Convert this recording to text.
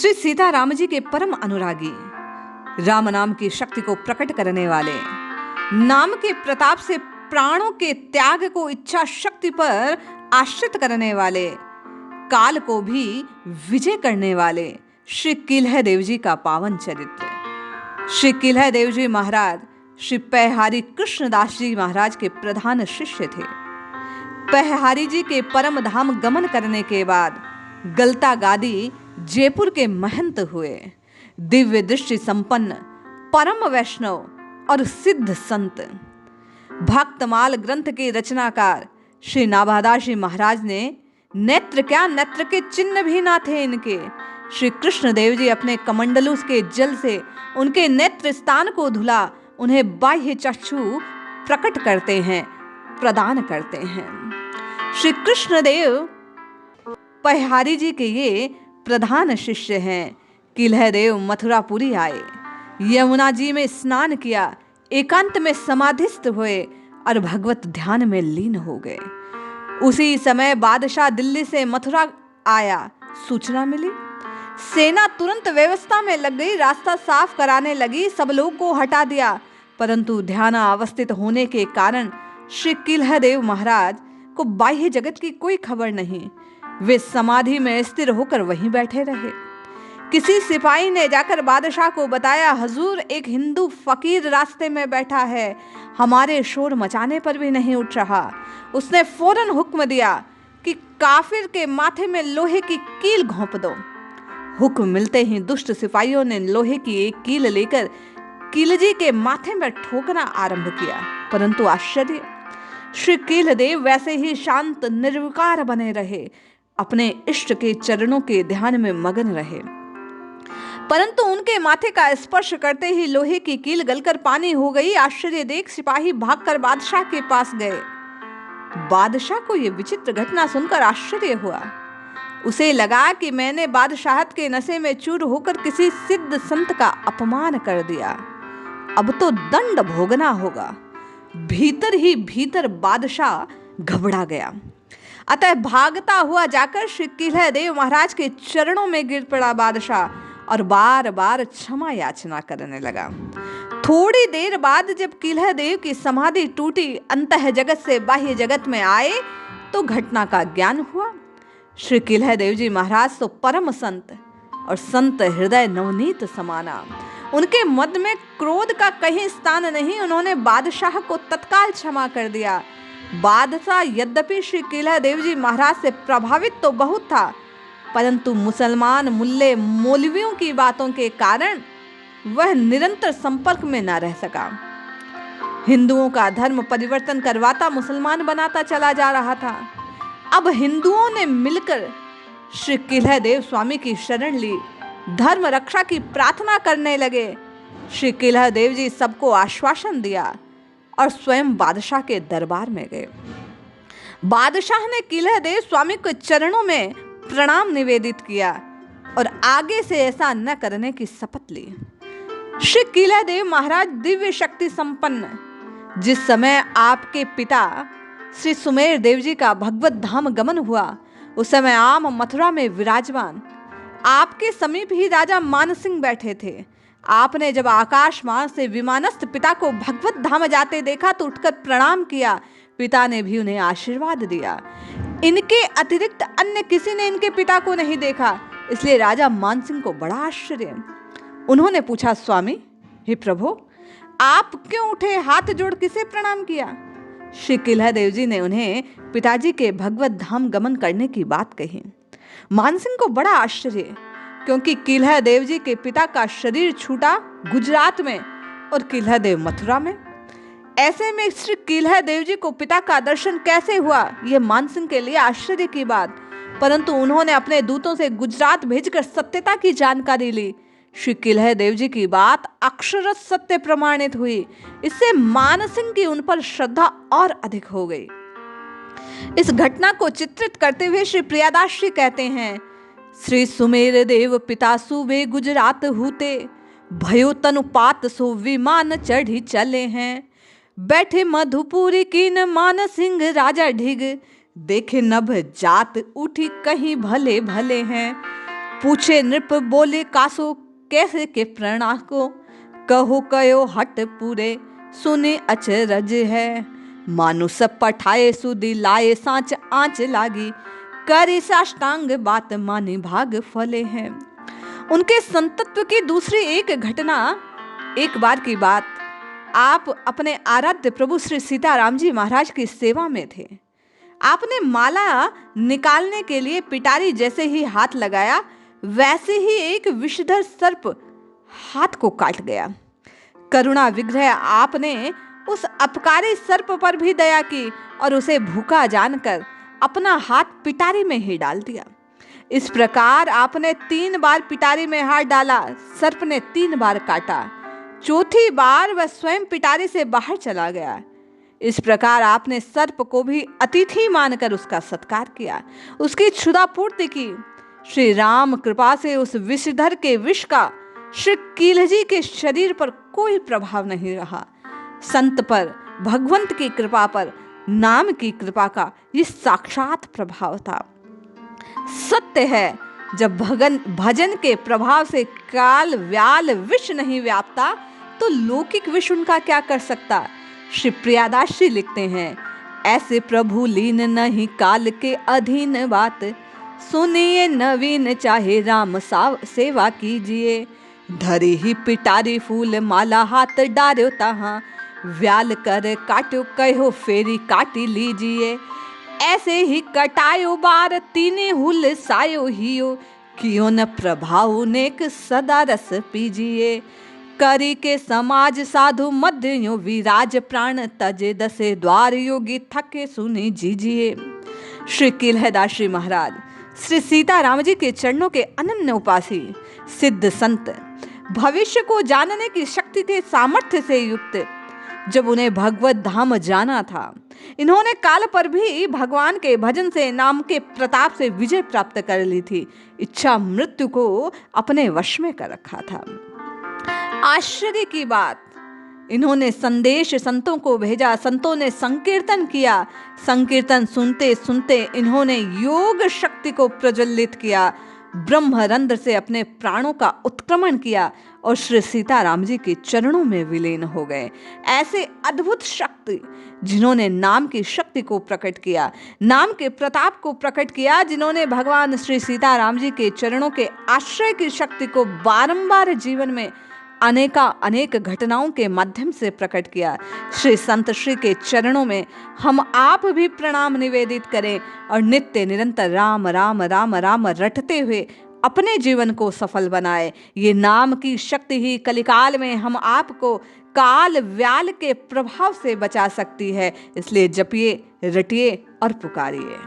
श्री सीताराम जी के परम अनुरागी, राम नाम की शक्ति को प्रकट करने वाले, नाम के प्रताप से प्राणों के त्याग को इच्छा शक्ति पर आश्रित करने वाले, काल को भी विजय करने वाले श्री किल्ह देव जी का पावन चरित्र। श्री किल्ह देव जी महाराज श्री पैहारी कृष्णदास जी महाराज के प्रधान शिष्य थे। पैहारी जी के परम धाम गमन करने के बाद गलता गादी जयपुर के महंत हुए। दिव्य दृष्टि संपन्न परम वैष्णव और सिद्ध संत, भक्तमाल ग्रंथ के रचनाकार श्री नाभादास जी महाराज ने नेत्र क्या, नेत्र के चिन्ह भी ना थे इनके। श्री कृष्ण देव जी अपने कमंडलूस के जल से उनके नेत्र स्थान को धुला उन्हें बाह्य चक्षु प्रकट करते हैं, प्रदान करते हैं। श्री कृष्ण देव पैहारी जी के ये प्रधान शिष्य हैं। किल्ह देव मथुरापुरी आए, यमुना जी में स्नान किया, एकांत में समाधिस्थ हुए और भगवत ध्यान में लीन हो गए। उसी समय बादशाह दिल्ली से मथुरा आया, सूचना मिली। सेना तुरंत व्यवस्था में लग गई, रास्ता साफ कराने लगी, सब लोग को हटा दिया, परंतु ध्यान अवस्थित होने के कारण श्री किल्ह देव महाराज को बाह्य जगत की कोई खबर नहीं। वे समाधि में स्थिर होकर वहीं बैठे रहे। किसी सिपाही ने जाकर बादशाह को बताया, हुजूर एक हिंदू फकीर रास्ते में बैठा है, हमारे शोर मचाने पर भी नहीं उठ रहा। उसने फौरन हुक्म दिया कि काफिर के माथे में लोहे की कील घोंप दो। हुक्म मिलते ही दुष्ट सिपाहियों ने लोहे की एक कील लेकर किलजी के माथे में ठोकना आरंभ किया, परंतु आश्चर्य, श्री किल्ह देव वैसे ही शांत निर्विकार बने रहे, अपने इष्ट के चरणों के ध्यान में मगन रहे। परंतु उनके माथे का स्पर्श करते ही लोहे की कील गलकर पानी हो गई। आश्चर्य देख सिपाही भागकर बादशाह के पास गए। बादशाह को यह विचित्र घटना सुनकर आश्चर्य हुआ। उसे लगा कि मैंने बादशाहत के नशे में चूर होकर किसी सिद्ध संत का अपमान कर दिया, अब तो दंड भोगना होगा। भीतर ही भीतर बादशाह घबरा गया। अतः भागता हुआ जाकर श्री किल्ह देव महाराज के चरणों में गिर पड़ा बादशाह और बार बार क्षमा याचना करने लगा। थोड़ी देर बाद जब किल्ह देव की समाधि टूटी, अंतः जगत से बाह्य जगत में आए तो घटना का ज्ञान हुआ। श्री किल्ह देव जी महाराज तो परम संत और संत हृदय नवनीत समाना। उनके मद में क्रोध का कहीं स्थान नहीं। उन्होंने बादशाह को तत्काल क्षमा कर दिया। बादशाह यद्यपि श्री किल्ह देव जी महाराज से प्रभावित तो बहुत था, परंतु मुसलमान मुल्ले मौलवियों की बातों के कारण वह निरंतर संपर्क में न रह सका। हिंदुओं का धर्म परिवर्तन करवाता मुसलमान बनाता चला जा रहा था। अब हिंदुओं ने मिलकर श्री किल्ह देव स्वामी की शरण ली, धर्म रक्षा की प्रार्थना करने लगे। श्री किल्ह देव जी सबको आश्वासन दिया और स्वयं बादशाह के दरबार में गए। बादशाह ने किल्ह देव स्वामी के चरणों में प्रणाम निवेदित किया और आगे से ऐसा न करने की शपथ ली। श्री किल्ह देव महाराज दिव्य शक्ति संपन्न, जिस समय आपके पिता श्री सुमेर देव जी का भगवत धाम गमन हुआ, उस समय आम मथुरा में विराजमान आपके समीप ही राजा मानसिंह बैठे थे। आपने जब आकाश मार्ग से विमानस्थ पिता को भगवत धाम जाते देखा तो उठकर प्रणाम किया। पिता ने भी उन्हें आशीर्वाद दिया। इनके अतिरिक्त अन्य किसी ने इनके पिता को नहीं देखा, इसलिए राजा मानसिंह को बड़ा आश्चर्य। उन्होंने पूछा, स्वामी, हे प्रभु, आप क्यों उठे, हाथ जोड़ किसे प्रणाम किया? श्री किल्ह देव जी ने उन्हें पिताजी के भगवत धाम गमन करने की बात कही। मानसिंह को बड़ा आश्चर्य, क्योंकि किल्ह देव जी के पिता का शरीर छूटा गुजरात में और किल्ह देव मथुरा में। ऐसे में श्री किल्ह देव जी को पिता का दर्शन कैसे हुआ, यह मानसिंह के लिए आश्चर्य की बात। परंतु उन्होंने अपने दूतों से गुजरात भेजकर सत्यता की जानकारी ली। श्री किल्ह देव जी की बात अक्षरशः सत्य प्रमाणित हुई। इससे मानसिंह की उन पर श्रद्धा और अधिक हो गई। इस घटना को चित्रित करते हुए श्री प्रियादास जी कहते हैं, श्री सुमेर देव पिता सुबे गुजरात हुते, भयो तनुपात सो विमान चढ़ी चले हैं। बैठे मधुपुरी कीन मान सिंह राजा ढिग, देखे नभ जात उठी कहीं भले भले हैं। पूछे नृप बोले कासो कैसे के प्रणा को, कहो कयो हट पूरे सुने अचरज है। मानुष पठाए सुधी लाए सांच आंच लागी, करे साष्टांग बात माने भाग फले हैं। उनके संतत्व की दूसरी एक घटना, एक बार की बात, आप अपने आराध्य प्रभु श्री सीताराम जी महाराज की सेवा में थे। आपने माला निकालने के लिए पिटारी जैसे ही हाथ लगाया, वैसे ही एक विषधर सर्प हाथ को काट गया। करुणा विग्रह आपने उस अपकारी सर्प पर भी दया की और उसे भूखा जानकर अपना हाथ पिटारी में ही डाल दिया। इस प्रकार आपने 3 बार पिटारी में हाथ डाला, सर्प ने 3 बार काटा, चौथी बार वह स्वयं पिटारी से बाहर चला गया। इस प्रकार आपने सर्प को भी अतिथि मानकर उसका सत्कार किया, उसकी क्षुधा पूर्ति की। श्री राम कृपा से उस विषधर के विष का श्री कीलजी के शरीर पर कोई प्रभाव नहीं रहा। संत पर, भगवंत की कृपा पर, नाम की कृपा का ये साक्षात प्रभाव था। सत्य है, जब भजन के प्रभाव से काल व्याल विष नहीं व्यापता तो लौकिक विष उनका क्या कर सकता। श्री प्रियादास जी लिखते हैं, ऐसे प्रभु लीन नहीं काल के अधीन बात, सुनिए नवीन चाहे राम सेवा कीजिए। धरी ही पिटारी फूल माला हाथ डार्यो तहाँ, व्याल कर काटो कहो फेरी काटी लीजिए। ऐसे ही कटायो बार तीने हुल सायो हियो, कियो न प्रभाव नेक सदा रस पीजिए। करी के समाज साधु मध्य यो विराज प्राण तजे दसे द्वार योगी थके सुनी जीजिए। श्री किलहदास जी महाराज श्री सीताराम जी के चरणों के अनन्य उपासी सिद्ध संत, भविष्य को जानने की शक्ति के सामर्थ्य से युक्त, जब उन्हें भगवत धाम जाना था, इन्होंने काल पर भी भगवान के भजन से, नाम के प्रताप से विजय प्राप्त कर ली थी। इच्छा मृत्यु को अपने वश में कर रखा था। आश्चर्य की बात, इन्होंने संदेश संतों को भेजा, संतों ने संकीर्तन किया, संकीर्तन सुनते सुनते इन्होंने योग शक्ति को प्रज्वलित किया, ब्रह्मरंध्र से अपने प्राणों का उत्क्रमण किया और श्री सीताराम जी के चरणों में विलीन हो गए। ऐसे अद्भुत शक्ति जिन्होंने नाम की शक्ति को प्रकट किया, नाम के प्रताप को प्रकट किया, जिन्होंने भगवान श्री सीताराम जी के चरणों के आश्रय की शक्ति को बारंबार जीवन में अनेक घटनाओं के माध्यम से प्रकट किया। श्री संत श्री के चरणों में हम आप भी प्रणाम निवेदित करें और नित्य निरंतर राम राम राम राम रटते हुए अपने जीवन को सफल बनाए। ये नाम की शक्ति ही कलिकाल में हम आपको काल व्याल के प्रभाव से बचा सकती है। इसलिए जपिए, रटिए और पुकारिए।